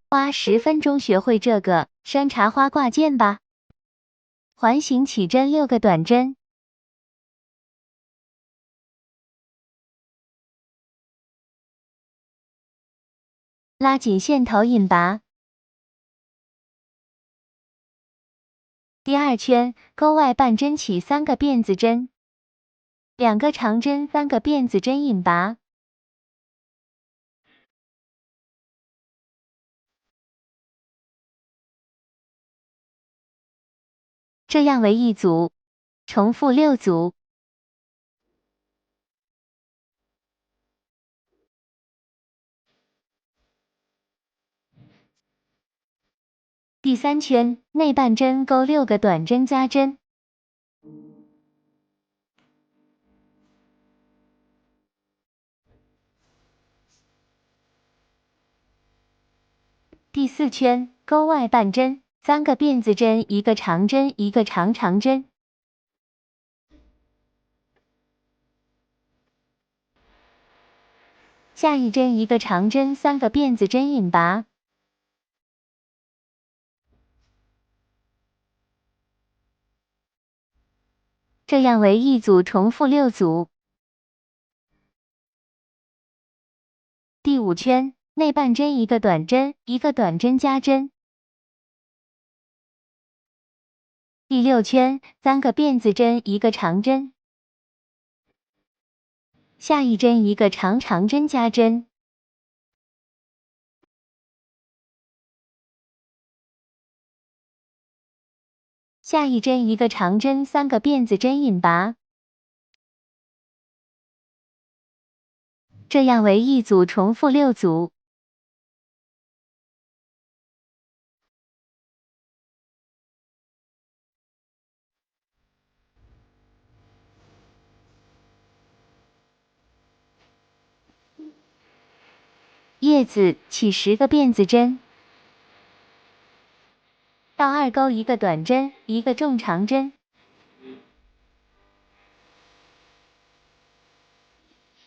花10分钟学会这个山茶花挂件吧。环形起针6个短针，拉紧线头引拔。第2圈，钩外半针起3个辫子针，2个长针，3个辫子针引拔。这样为一组，重复6组。第3圈，内半针钩6个短针加针。第4圈，钩外半针，3个辫子针，1个长针，1个长针。下一针1个长针，3个辫子针引拔。这样为一组，重复6组。第5圈，内半针1个短针，1个短针加针。第6圈，3个辫子针，1个长针。下一针1个长针加针。下一针1个长针，3个辫子针引拔。这样为一组，重复6组。叶子起10个辫子针，到2钩1个短针，1个重长针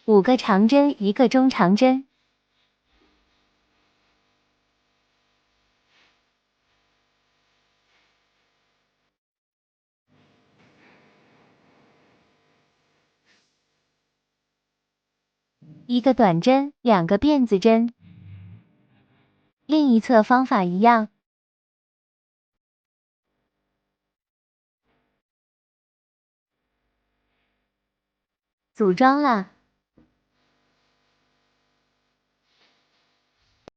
，5个长针，1个中长针。1个短针，2个辫子针。另一侧方法一样。组装了。